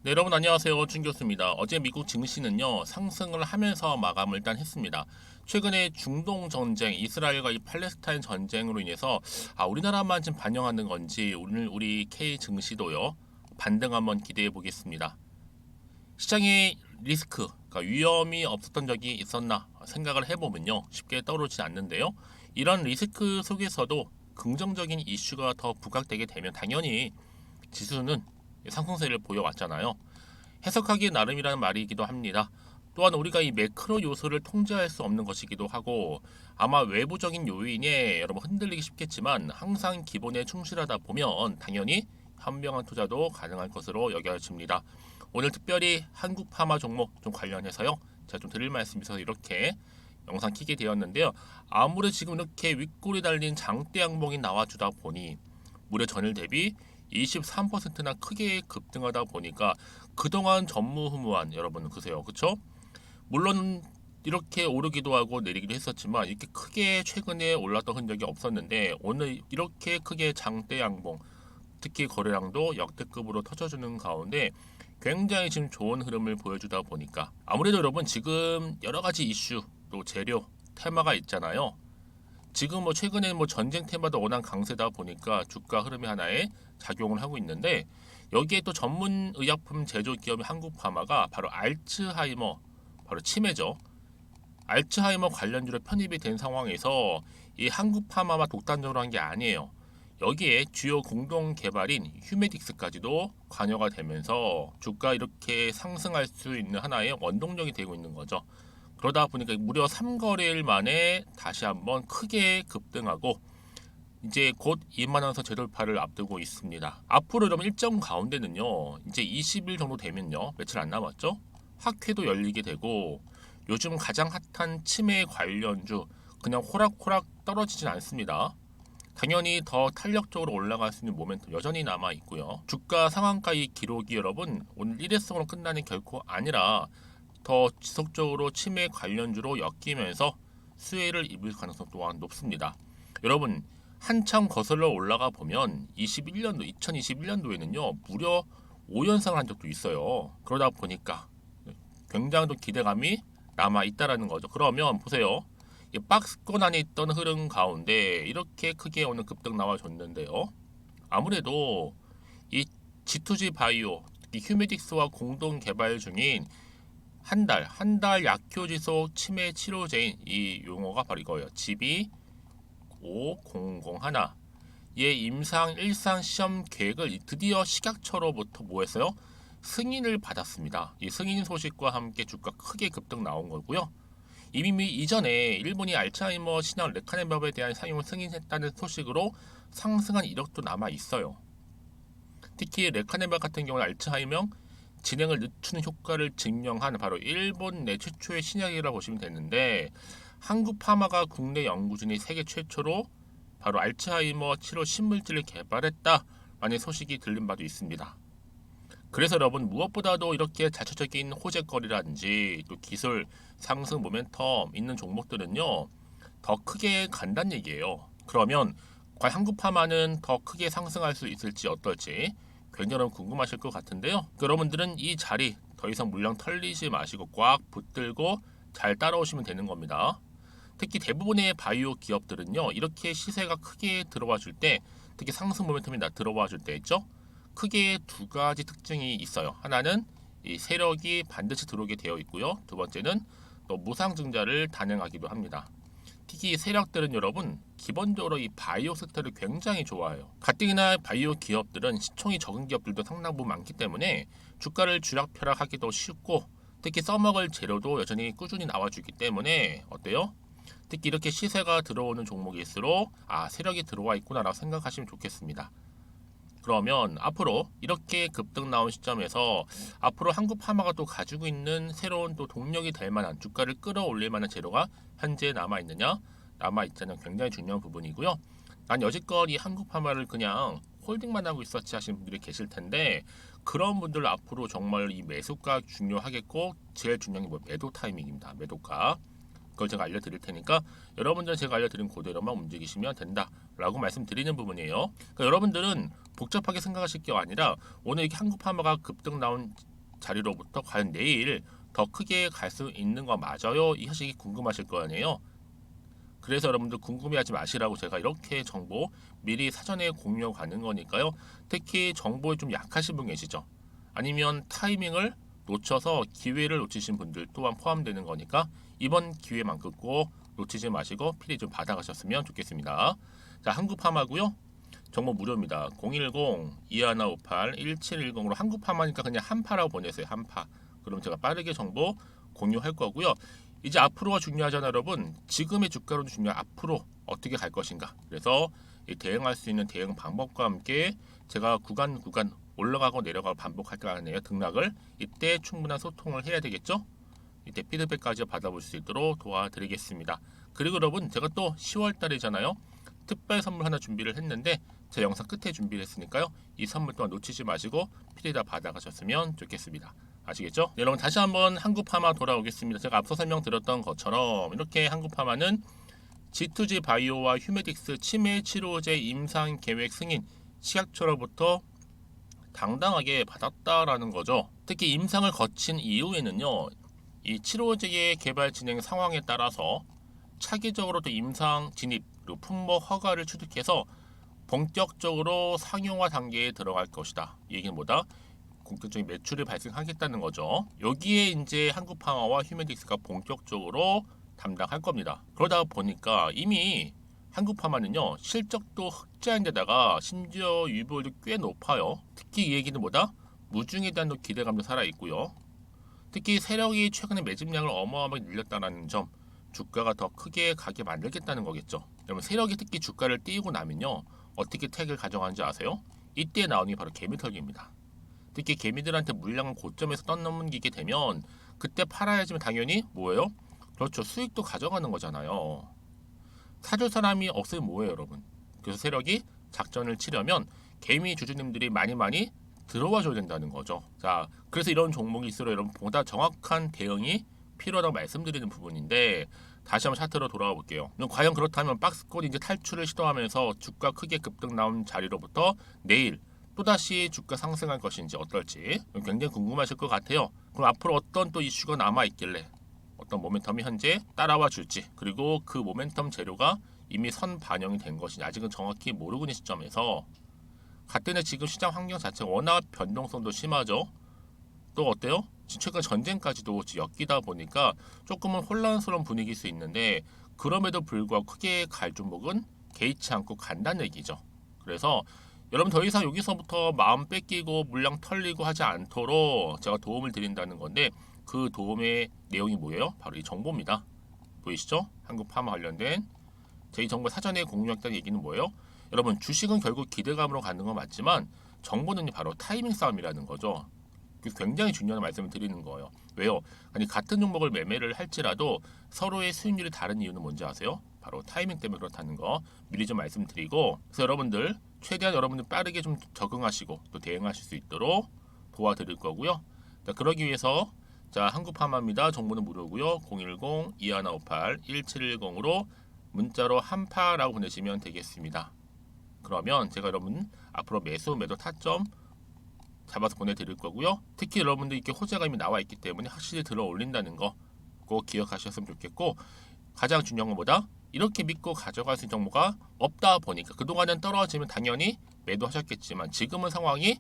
네, 여러분 안녕하세요. 준 교수입니다. 어제 미국 증시는요 상승을 하면서 마감을 일단 했습니다. 최근에 중동 전쟁, 이스라엘과 이 팔레스타인 전쟁으로 인해서 우리나라만 지금 반영하는 건지 오늘 우리 K 증시도요 반등 한번 기대해 보겠습니다. 시장의 리스크, 그러니까 위험이 없었던 적이 있었나 생각을 해보면요 쉽게 떠오르지 않는데요. 이런 리스크 속에서도 긍정적인 이슈가 더 부각되게 되면 당연히 지수는 상승세를 보여왔잖아요. 해석하기 나름이라는 말이기도 합니다. 또한 우리가 이 매크로 요소를 통제할 수 없는 것이기도 하고 아마 외부적인 요인에 여러분 흔들리기 쉽겠지만 항상 기본에 충실하다 보면 당연히 현명한 투자도 가능할 것으로 여겨집니다. 오늘 특별히 한국 파마 종목 좀 관련해서요. 제가 좀 드릴 말씀이 있어서 이렇게 영상 키게 되었는데요. 아무래도 지금 이렇게 윗골이 달린 장대 양봉이 나와주다 보니 무려 전일 대비 23%나 크게 급등하다 보니까 그동안 전무후무한 여러분 그세요. 그쵸? 물론 이렇게 오르기도 하고 내리기도 했었지만 이렇게 크게 최근에 올랐던 흔적이 없었는데 오늘 이렇게 크게 장대 양봉 특히 거래량도 역대급으로 터져주는 가운데 굉장히 지금 좋은 흐름을 보여주다 보니까 아무래도 여러분 지금 여러 가지 이슈 또 재료 테마가 있잖아요. 지금 최근에 전쟁 테마도 워낙 강세다 보니까 주가 흐름이 하나에 작용을 하고 있는데 여기에 또 전문 의약품 제조 기업인 한국파마가 바로 알츠하이머 바로 치매죠. 알츠하이머 관련주로 편입이 된 상황에서 이 한국파마만 독단적으로 한 게 아니에요. 여기에 주요 공동 개발인 휴메딕스까지도 관여가 되면서 주가 이렇게 상승할 수 있는 하나의 원동력이 되고 있는 거죠. 그러다 보니까 무려 3거래일 만에 다시 한번 크게 급등하고 이제 곧 2만 원 선 재돌파를 앞두고 있습니다. 앞으로 여러분 일정 가운데는요. 이제 20일 정도 되면요. 며칠 안 남았죠? 학회도 열리게 되고 요즘 가장 핫한 치매 관련주 그냥 호락호락 떨어지진 않습니다. 당연히 더 탄력적으로 올라갈 수 있는 모멘텀 여전히 남아 있고요. 주가 상한가의 기록이 여러분 오늘 일회성으로 끝나는 결코 아니라 더 지속적으로 치매 관련주로 엮이면서 수혜를 입을 가능성 또한 높습니다. 여러분 한참 거슬러 올라가 보면 2021년도에는요 무려 5연상을 한 적도 있어요. 그러다 보니까 굉장히 또 기대감이 남아 있다라는 거죠. 그러면 보세요. 이 박스권 안에 있던 흐름 가운데 이렇게 크게 오늘 급등 나와줬는데요. 아무래도 이 G2G 바이오, 특히 휴메딕스와 공동 개발 중인 한 달 약효 지속 치매 치료제인 이 용어가 바로 이거예요. GB5001. 얘 임상 1상 시험 계획을 드디어 식약처로부터 뭐 했어요? 승인을 받았습니다. 이 승인 소식과 함께 주가 크게 급등 나온 거고요. 이미 이전에 일본이 알츠하이머 신약 레카네마브에 대한 사용을 승인했다는 소식으로 상승한 이력도 남아 있어요. 특히 레카네마 같은 경우는 알츠하이머 진행을 늦추는 효과를 증명한 바로 일본 내 최초의 신약이라고 보시면 되는데 한국 파마가 국내 연구진이 세계 최초로 바로 알츠하이머 치료 신물질을 개발했다라는 소식이 들린 바도 있습니다. 그래서 여러분 무엇보다도 이렇게 자체적인 호재거리라든지 또 기술 상승 모멘텀 있는 종목들은요 더 크게 간다는 얘기예요. 그러면 과연 한국 파마는 더 크게 상승할 수 있을지 어떨지 굉장히 궁금하실 것 같은데요. 여러분들은 이 자리 더 이상 물량 털리지 마시고 꽉 붙들고 잘 따라오시면 되는 겁니다. 특히 대부분의 바이오 기업들은요 이렇게 시세가 크게 들어와 줄 때 특히 상승 모멘텀이 들어와 줄 때 있죠. 크게 두 가지 특징이 있어요. 하나는 이 세력이 반드시 들어오게 되어 있고요. 두 번째는 또 무상증자를 단행하기도 합니다. 특히 세력들은 여러분 기본적으로 이 바이오 섹터를 굉장히 좋아해요. 가뜩이나 바이오 기업들은 시총이 적은 기업들도 상당 부분 많기 때문에 주가를 주락펴락하기도 쉽고 특히 써먹을 재료도 여전히 꾸준히 나와주기 때문에 어때요? 특히 이렇게 시세가 들어오는 종목일수록 세력이 들어와 있구나라고 생각하시면 좋겠습니다. 그러면 앞으로 이렇게 급등 나온 시점에서 앞으로 한국 파마가 또 가지고 있는 새로운 또 동력이 될 만한 주가를 끌어올릴 만한 재료가 현재 남아 있느냐? 남아 있자는 굉장히 중요한 부분이고요. 난 여지껏 이 한국 파마를 그냥 홀딩만 하고 있었지 하시는 분들이 계실 텐데 그런 분들 앞으로 정말 이 매수가 중요하겠고 제일 중요한 게 매도 타이밍입니다. 매도가. 그걸 제가 알려드릴 테니까 여러분들은 제가 알려드린 그대로만 움직이시면 된다라고 말씀드리는 부분이에요. 그러니까 여러분들은 복잡하게 생각하실 게 아니라 오늘 이렇게 한국 파마가 급등 나온 자리로부터 과연 내일 더 크게 갈 수 있는 거 맞아요? 이 사실이 궁금하실 거 아니에요. 그래서 여러분들 궁금해하지 마시라고 제가 이렇게 정보 미리 사전에 공유하고 가는 거니까요. 특히 정보에 좀 약하신 분 계시죠? 아니면 타이밍을 놓쳐서 기회를 놓치신 분들 또한 포함되는 거니까 이번 기회만 꼭 놓치지 마시고 필히 좀 받아가셨으면 좋겠습니다. 자, 한국팜하고요. 정보 무료입니다. 010-2158-1710으로 한국팜하니까 그냥 한파라고 보내세요. 한파. 그럼 제가 빠르게 정보 공유할 거고요. 이제 앞으로가 중요하잖아요, 여러분. 지금의 주가로도 중요한 앞으로 어떻게 갈 것인가. 그래서 이 대응할 수 있는 대응 방법과 함께 제가 구간 올라가고 내려가고 반복할 거 아니에요. 등락을 이때 충분한 소통을 해야 되겠죠. 이때 피드백까지 받아볼 수 있도록 도와드리겠습니다. 그리고 여러분, 제가 또 10월 달이잖아요. 특별 선물 하나 준비를 했는데 제 영상 끝에 준비를 했으니까요. 이 선물 또한 놓치지 마시고 필히 다 받아가셨으면 좋겠습니다. 아시겠죠? 네, 여러분 다시 한번 한국파마 돌아오겠습니다. 제가 앞서 설명드렸던 것처럼 이렇게 한국파마는 G2G 바이오와 휴메딕스 치매 치료제 임상 계획 승인 식약처로부터 당당하게 받았다라는 거죠. 특히 임상을 거친 이후에는요, 이 치료제의 개발 진행 상황에 따라서 차기적으로 또 임상 진입 그리고 품목 허가를 취득해서 본격적으로 상용화 단계에 들어갈 것이다. 이 얘기는 뭐다? 본격적인 매출이 발생하겠다는 거죠. 여기에 이제 한국파마와 휴메딕스가 본격적으로 담당할 겁니다. 그러다 보니까 이미 한국파마는요, 실적도 흑자인데다가 심지어 유보율도 꽤 높아요. 특히 이 얘기는 뭐다? 무중에 대한 기대감도 살아있고요. 특히 세력이 최근에 매집량을 어마어마하게 늘렸다는 점, 주가가 더 크게 가게 만들겠다는 거겠죠. 여러분, 세력이 특히 주가를 띄우고 나면요, 어떻게 택을 가져가는지 아세요? 이때 나오는 게 바로 개미털기입니다. 특히 개미들한테 물량을 고점에서 떠넘기게 되면 그때 팔아야지만 당연히 뭐예요? 그렇죠, 수익도 가져가는 거잖아요. 사줄 사람이 없으면 뭐예요, 여러분? 그래서 세력이 작전을 치려면 개미 주주님들이 많이 들어와 줘야 된다는 거죠. 자, 그래서 이런 종목이 있으러 여러분 보다 정확한 대응이 필요하다고 말씀드리는 부분인데 다시 한번 차트로 돌아와 볼게요. 그럼 과연 그렇다면 박스권 이제 탈출을 시도하면서 주가 크게 급등 나온 자리로부터 내일 또다시 주가 상승할 것인지 어떨지 굉장히 궁금하실 것 같아요. 그럼 앞으로 어떤 또 이슈가 남아 있길래 어떤 모멘텀이 현재 따라와 줄지, 그리고 그 모멘텀 재료가 이미 선 반영이 된 것이냐 아직은 정확히 모르고 있는 시점에서 같은 해 지금 시장 환경 자체가 워낙 변동성도 심하죠. 또 어때요? 최근 전쟁까지도 엮이다 보니까 조금은 혼란스러운 분위기일 수 있는데 그럼에도 불구하고 크게 갈 종목은 개의치 않고 간다는 얘기죠. 그래서 여러분 더 이상 여기서부터 마음 뺏기고 물량 털리고 하지 않도록 제가 도움을 드린다는 건데 그 도움의 내용이 뭐예요? 바로 이 정보입니다. 보이시죠? 한국파마 관련된 제 이 정보 사전에 공유했다는 얘기는 뭐예요? 여러분 주식은 결국 기대감으로 가는 건 맞지만 정보는 바로 타이밍 싸움이라는 거죠. 굉장히 중요한 말씀을 드리는 거예요. 왜요? 아니 같은 종목을 매매를 할지라도 서로의 수익률이 다른 이유는 뭔지 아세요? 바로 타이밍 때문에 그렇다는 거 미리 좀 말씀드리고, 그래서 여러분들 최대한 여러분들 빠르게 좀 적응하시고 또 대응하실 수 있도록 도와드릴 거고요. 자, 그러기 위해서 자, 한국파마입니다. 정보는 무료고요. 010-2158-1710으로 문자로 한파라고 보내시면 되겠습니다. 그러면 제가 여러분 앞으로 매수 매도 타점 잡아서 보내드릴 거고요. 특히 여러분들 이렇게 호재가 이미 나와 있기 때문에 확실히 들어 올린다는 거 꼭 기억하셨으면 좋겠고, 가장 중요한 것보다 이렇게 믿고 가져갈 수 있는 정보가 없다 보니까 그동안은 떨어지면 당연히 매도하셨겠지만 지금은 상황이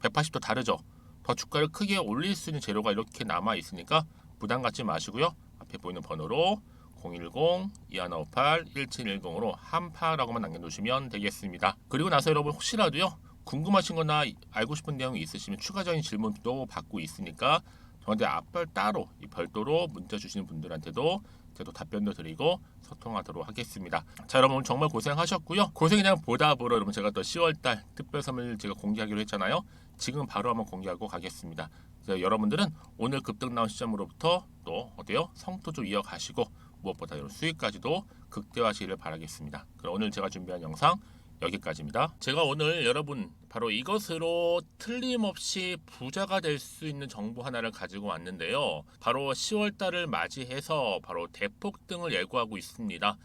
180도 다르죠. 더 주가를 크게 올릴 수 있는 재료가 이렇게 남아 있으니까 부담 갖지 마시고요. 앞에 보이는 번호로 010-2158-1710으로 한파라고만 남겨놓으시면 되겠습니다. 그리고 나서 여러분 혹시라도요 궁금하신 거나 알고 싶은 내용이 있으시면 추가적인 질문도 받고 있으니까 저한테 앞별 따로 별도로 문자 주시는 분들한테도 제가 답변도 드리고 소통하도록 하겠습니다. 자, 여러분 정말 고생하셨고요. 고생이 그냥 보다 보러 여러분 제가 또 10월달 특별 선물 제가 공개하기로 했잖아요. 지금 바로 한번 공개하고 가겠습니다. 여러분들은 오늘 급등 나온 시점으로부터 또 어때요? 성토 좀 이어가시고 무엇보다 여러분 수익까지도 극대화하시기를 바라겠습니다. 그럼 오늘 제가 준비한 영상 여기까지입니다. 제가 오늘 여러분 바로 이것으로 틀림없이 부자가 될 수 있는 정보 하나를 가지고 왔는데요. 바로 10월달을 맞이해서 바로 대폭등을 예고하고 있습니다.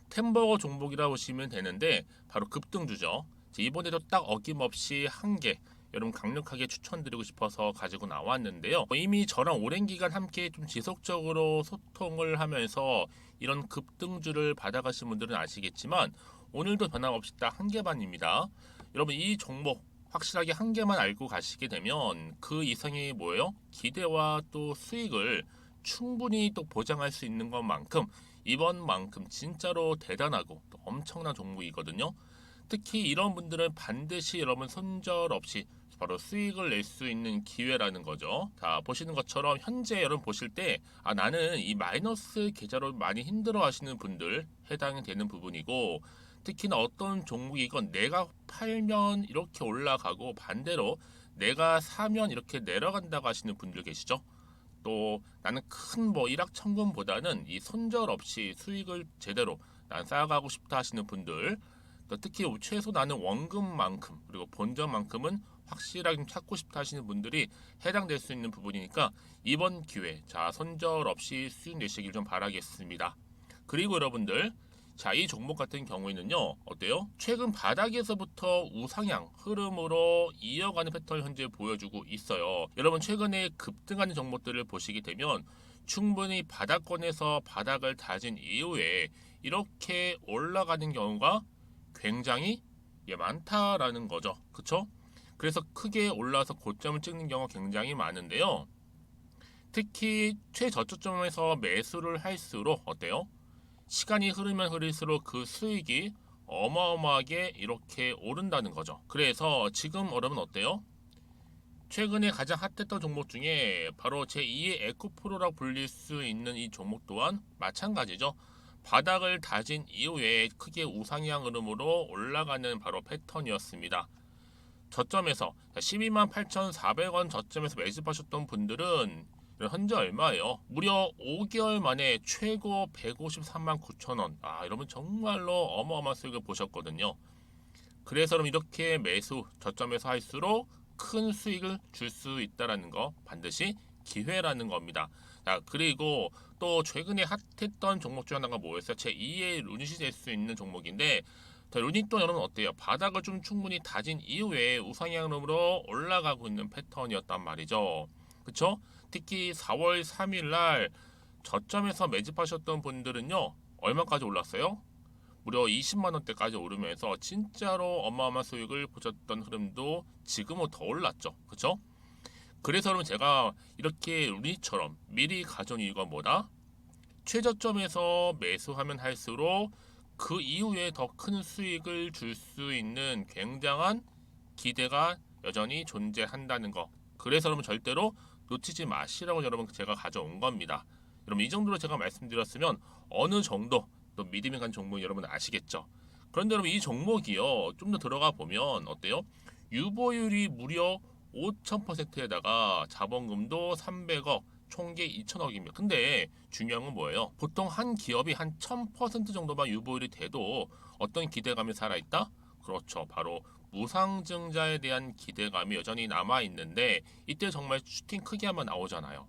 템버거 종목이라고 보시면 되는데 바로 급등주죠. 이번에도 딱 어김없이 한 개 여러분 강력하게 추천드리고 싶어서 가지고 나왔는데요. 이미 저랑 오랜 기간 함께 좀 지속적으로 소통을 하면서 이런 급등주를 받아가신 분들은 아시겠지만 오늘도 변함없이 딱 한 개만입니다. 여러분 이 종목 확실하게 한 개만 알고 가시게 되면 그 이상이 뭐예요? 기대와 또 수익을 충분히 또 보장할 수 있는 것만큼 이번만큼 진짜로 대단하고 또 엄청난 종목이거든요. 특히 이런 분들은 반드시 여러분 손절 없이 바로 수익을 낼 수 있는 기회라는 거죠. 자, 보시는 것처럼 현재 여러분 보실 때 나는 이 마이너스 계좌로 많이 힘들어 하시는 분들 해당이 되는 부분이고, 특히나 어떤 종목이건 내가 팔면 이렇게 올라가고 반대로 내가 사면 이렇게 내려간다고 하시는 분들 계시죠. 또 나는 큰 뭐 일확천금보다는 이 손절 없이 수익을 제대로 난 쌓아가고 싶다 하시는 분들, 또 특히 최소 나는 원금만큼 그리고 본전만큼은 확실하게 좀 찾고 싶다 하시는 분들이 해당될 수 있는 부분이니까 이번 기회 자 손절 없이 수익 내시길 좀 바라겠습니다. 그리고 여러분들, 자, 이 종목 같은 경우에는요, 어때요? 최근 바닥에서부터 우상향 흐름으로 이어가는 패턴을 현재 보여주고 있어요. 여러분, 최근에 급등하는 종목들을 보시게 되면 충분히 바닥권에서 바닥을 다진 이후에 이렇게 올라가는 경우가 굉장히 많다라는 거죠. 그쵸? 그래서 크게 올라서 고점을 찍는 경우가 굉장히 많은데요. 특히 최저점에서 매수를 할수록 어때요? 시간이 흐르면 흐를수록 그 수익이 어마어마하게 이렇게 오른다는 거죠. 그래서 지금 여러분 어때요? 최근에 가장 핫했던 종목 중에 바로 제2의 에코프로라고 불릴 수 있는 이 종목 또한 마찬가지죠. 바닥을 다진 이후에 크게 우상향 흐름으로 올라가는 바로 패턴이었습니다. 저점에서 12만 8,400원 저점에서 매집하셨던 분들은 현재 얼마예요? 무려 5개월 만에 최고 153만 9천 원. 여러분 정말로 어마어마한 수익을 보셨거든요. 그래서 그럼 이렇게 매수 저점에서 할수록 큰 수익을 줄 수 있다라는 거 반드시 기회라는 겁니다. 자, 그리고 또 최근에 핫했던 종목 중 하나가 뭐였어요? 제2의 루닛이 될 수 있는 종목인데, 자, 루닛도 여러분 어때요? 바닥을 좀 충분히 다진 이후에 우상향으로 올라가고 있는 패턴이었단 말이죠. 그쵸? 특히 4월 3일 날 저점에서 매집하셨던 분들은요, 얼마까지 올랐어요? 무려 20만 원대까지 오르면서 진짜로 어마어마한 수익을 보셨던 흐름도 지금은 더 올랐죠. 그쵸? 그래서 여러분 제가 이렇게 루닛처럼 미리 가져온 이유가 뭐다? 최저점에서 매수하면 할수록 그 이후에 더 큰 수익을 줄 수 있는 굉장한 기대가 여전히 존재한다는 거. 그래서 여러분 절대로 놓치지 마시라고 여러분 제가 가져온 겁니다. 여러분 이 정도로 제가 말씀드렸으면 어느 정도 또 믿음이 간 종목 여러분 아시겠죠? 그런데 여러분 이 종목이요 좀 더 들어가 보면 어때요? 유보율이 무려 5,000%에다가 자본금도 300억, 총계 2천억입니다. 근데 중요한 건 뭐예요? 보통 한 기업이 한 1000% 정도만 유보율이 돼도 어떤 기대감이 살아있다? 그렇죠. 바로 무상증자에 대한 기대감이 여전히 남아있는데 이때 정말 슈팅 크게 한번 나오잖아요.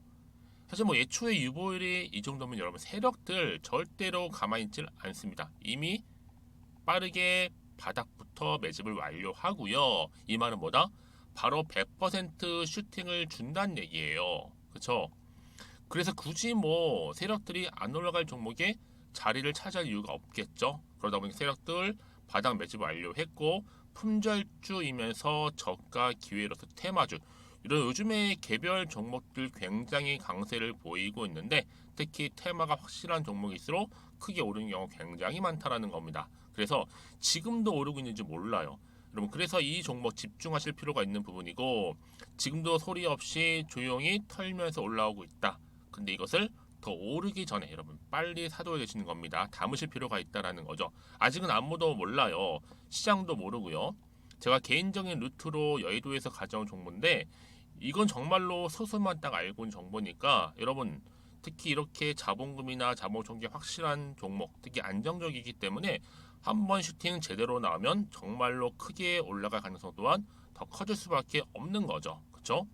사실 뭐 예초에 유보율이 이 정도면 여러분 세력들 절대로 가만히 있질 않습니다. 이미 빠르게 바닥부터 매집을 완료하고요. 이 말은 뭐다? 바로 100% 슈팅을 준다는 얘기예요. 그렇죠? 그래서 굳이 뭐 세력들이 안 올라갈 종목에 자리를 차지할 이유가 없겠죠. 그러다 보니 세력들 바닥 매집 완료했고 품절주이면서 저가 기회로서 테마주 이런 요즘에 개별 종목들 굉장히 강세를 보이고 있는데 특히 테마가 확실한 종목일수록 크게 오르는 경우 굉장히 많다라는 겁니다. 그래서 지금도 오르고 있는지 몰라요. 여러분 그래서 이 종목 집중하실 필요가 있는 부분이고 지금도 소리 없이 조용히 털면서 올라오고 있다. 근데 이것을 더 오르기 전에 여러분 빨리 사둬야 되시는 겁니다. 담으실 필요가 있다라는 거죠. 아직은 아무도 몰라요. 시장도 모르고요. 제가 개인적인 루트로 여의도에서 가져온 정보인데 이건 정말로 소수만 딱 알고 있는 정보니까 여러분 특히 이렇게 자본금이나 자본총계 확실한 종목 특히 안정적이기 때문에 한번 슈팅 제대로 나오면 정말로 크게 올라갈 가능성 또한 더 커질 수밖에 없는 거죠. 그렇죠?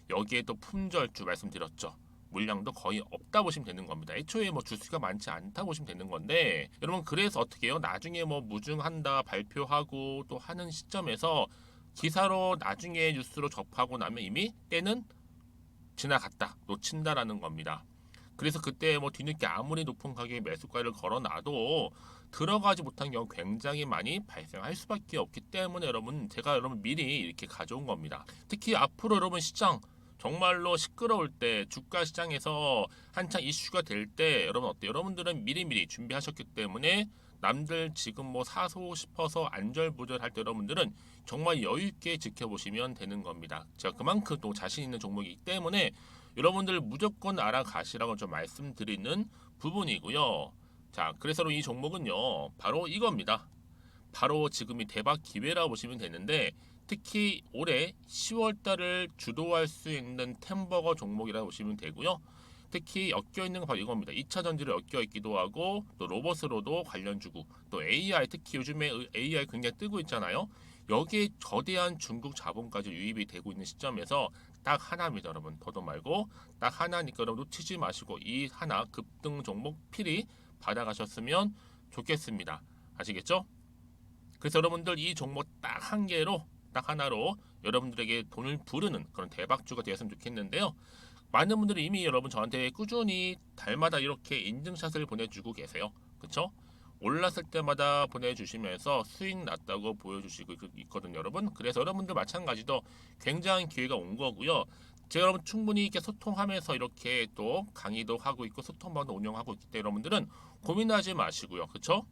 여기에 또 품절주 말씀드렸죠. 물량도 거의 없다 보시면 되는 겁니다. 애초에 뭐 주수가 많지 않다 보시면 되는 건데 여러분 그래서 어떻게 해요? 나중에 뭐 무증한다 발표하고 또 하는 시점에서 기사로 나중에 뉴스로 접하고 나면 이미 때는 지나갔다, 놓친다라는 겁니다. 그래서 그때 뭐 뒤늦게 아무리 높은 가격의 매수가를 걸어놔도 들어가지 못한 경우 굉장히 많이 발생할 수밖에 없기 때문에 여러분, 제가 여러분 미리 이렇게 가져온 겁니다. 특히 앞으로 여러분 시장 정말로 시끄러울 때, 주가 시장에서 한창 이슈가 될 때 여러분 어때요? 여러분들은 미리미리 준비하셨기 때문에 남들 지금 뭐 사고 싶어서 안절부절할 때 여러분들은 정말 여유 있게 지켜보시면 되는 겁니다. 제가 그만큼 또 자신 있는 종목이기 때문에 여러분들 무조건 알아가시라고 좀 말씀드리는 부분이고요. 자, 그래서 이 종목은요, 바로 이겁니다. 바로 지금이 대박 기회라 보시면 되는데, 특히 올해 10월 달을 주도할 수 있는 템버거 종목이라 보시면 되고요. 특히 엮여 있는 건 바로 이겁니다. 2차 전지로 엮여 있기도 하고, 또 로봇으로도 관련 주고, 또 AI, 특히 요즘에 AI 굉장히 뜨고 있잖아요. 여기에 거대한 중국 자본까지 유입이 되고 있는 시점에서 딱 하나입니다, 여러분. 더도 말고 딱 하나니까 여러분 놓치지 마시고 이 하나 급등 종목 필히 받아가셨으면 좋겠습니다. 아시겠죠? 그래서 여러분들 이 종목 딱 한 개로, 딱 하나로 여러분들에게 돈을 부르는 그런 대박주가 되었으면 좋겠는데요. 많은 분들이 이미 여러분 저한테 꾸준히 달마다 이렇게 인증샷을 보내주고 계세요. 그쵸? 올랐을 때마다 보내주시면서 수익 났다고 보여주시고 있거든요, 여러분. 그래서 여러분들 마찬가지도 굉장한 기회가 온 거고요. 제가 여러분 충분히 이렇게 소통하면서 이렇게 또 강의도 하고 있고 소통방도 운영하고 있기 때문에 여러분들은 고민하지 마시고요. 그쵸?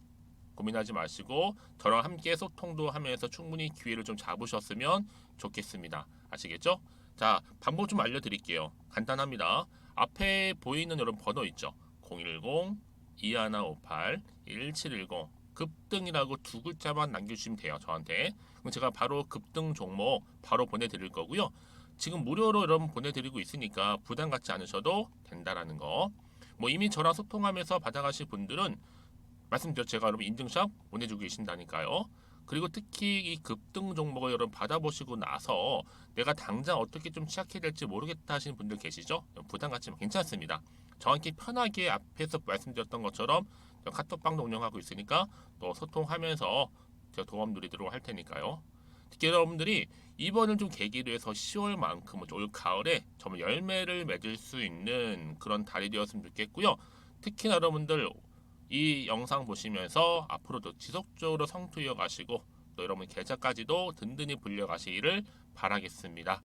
고민하지 마시고 저랑 함께 소통도 하면서 충분히 기회를 좀 잡으셨으면 좋겠습니다. 아시겠죠? 자, 방법 좀 알려드릴게요. 간단합니다. 앞에 보이는 여러분 번호 있죠? 010-2158-1710 급등이라고 두 글자만 남겨주시면 돼요. 저한테. 그럼 제가 바로 급등 종목 바로 보내드릴 거고요. 지금 무료로 여러분 보내드리고 있으니까 부담 갖지 않으셔도 된다라는 거. 뭐 이미 저랑 소통하면서 받아가실 분들은 말씀드렸죠. 제가 여러분 인증샷 보내주고 계신다니까요. 그리고 특히 이 급등 종목을 여러분 받아보시고 나서 내가 당장 어떻게 좀 시작해야 될지 모르겠다 하시는 분들 계시죠? 부담 갖지만 괜찮습니다. 정확히 편하게 앞에서 말씀드렸던 것처럼 카톡방도 운영하고 있으니까 또 소통하면서 제가 도움 드리도록 할 테니까요. 특히 여러분들이 이번을 좀 계기로 해서 10월만큼은 올 가을에 정말 열매를 맺을 수 있는 그런 달이 되었으면 좋겠고요. 특히나 여러분들 이 영상 보시면서 앞으로도 지속적으로 성투 이어가시고 또 여러분 계좌까지도 든든히 불려가시기를 바라겠습니다.